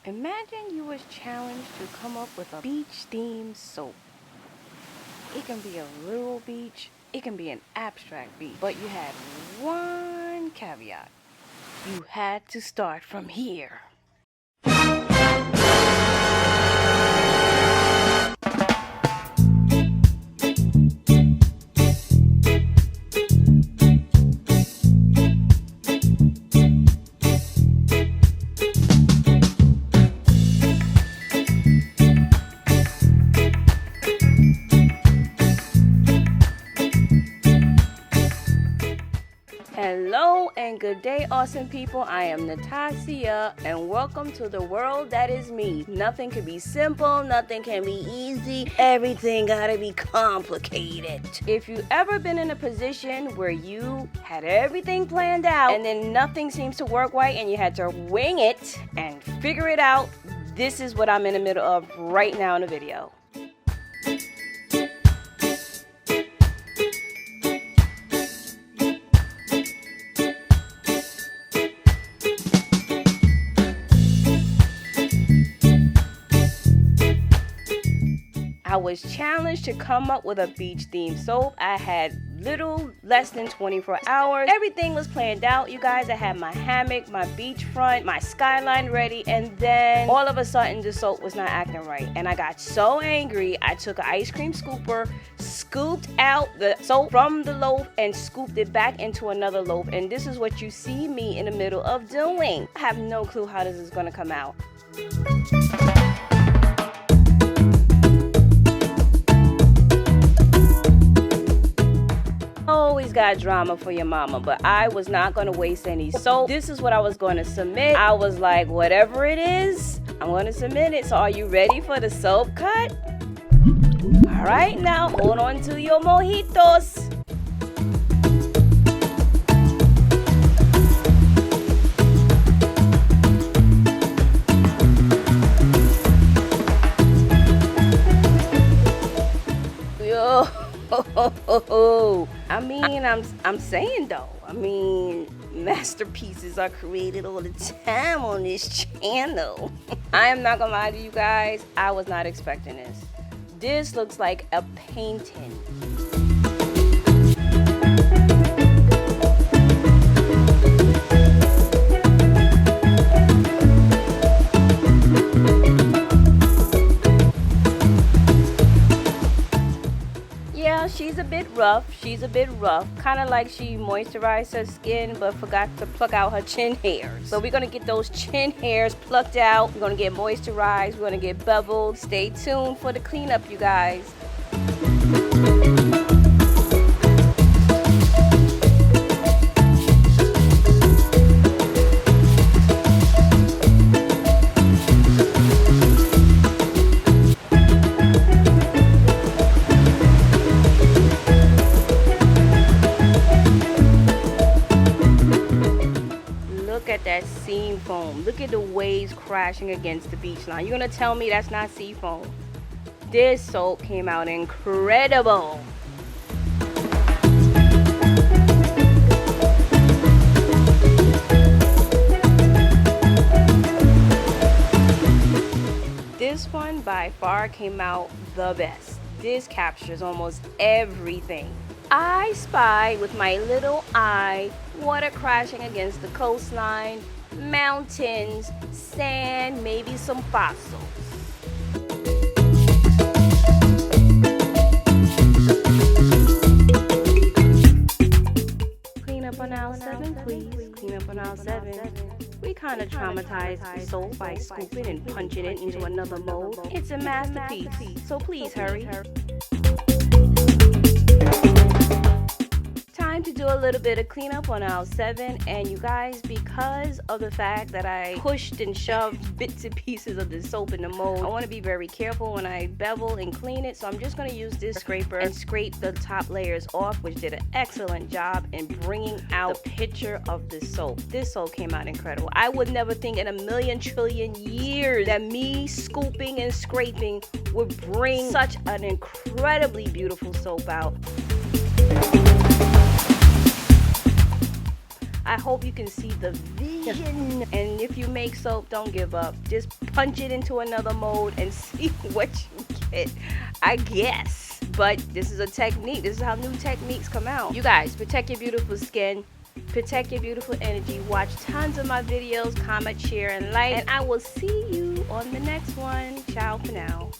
Imagine you was challenged to come up with a beach-themed soap. It can be a literal beach, it can be an abstract beach, but you had one caveat. You had to start from here. Hello and good day, awesome people. I am Natacia and welcome to the world that is me. Nothing can be simple, nothing can be easy, everything gotta be complicated. If you ever been in a position where you had everything planned out and then nothing seems to work right and you had to wing it and figure it out, this is what I'm in the middle of right now in the video. I was challenged to come up with a beach themed soap. I had little less than 24 hours. Everything was planned out, you guys. I had my hammock, my beachfront, my skyline ready, and then all of a sudden the soap was not acting right. And I got so angry, I took an ice cream scooper, scooped out the soap from the loaf and scooped it back into another loaf. And this is what you see me in the middle of doing. I have no clue how this is gonna come out. Always got drama for your mama, but I was not going to waste any soap. This is what I was going to submit. I was like, whatever it is, I'm going to submit it. So are you ready for the soap cut? All right, now hold on to your mojitos. I mean, I'm saying though, masterpieces are created all the time on this channel. I am not gonna lie to you guys, I was not expecting this. This looks like a painting. She's a bit rough, kind of like she moisturized her skin but forgot to pluck out her chin hairs. So we're gonna get those chin hairs plucked out, we're gonna get moisturized, we're gonna get beveled. Stay tuned for the cleanup, you guys. At that seam foam. Look at the waves crashing against the beach line. You're gonna tell me that's not sea foam? This soap came out incredible. This one by far came out the best. This captures almost everything. I spy with my little eye water crashing against the coastline, mountains, sand, maybe some fossils. Clean up on aisle 7, please. Clean up on aisle 7. We kind of traumatized the soap by scooping and punching it into another mold. It's a masterpiece, so please hurry. Time to do a little bit of cleanup on aisle 7, and you guys, because of the fact that I pushed and shoved bits and pieces of the soap in the mold, I want to be very careful when I bevel and clean it. So I'm just going to use this scraper and scrape the top layers off, which did an excellent job in bringing out the picture of the soap. This soap came out incredible. I would never think in a million trillion years that me scooping and scraping would bring such an incredibly beautiful soap out. I hope you can see the vision. And if you make soap, don't give up. Just punch it into another mold and see what you get, I guess. But this is a technique. This is how new techniques come out. You guys, protect your beautiful skin. Protect your beautiful energy. Watch tons of my videos. Comment, share, and like. And I will see you on the next one. Ciao for now.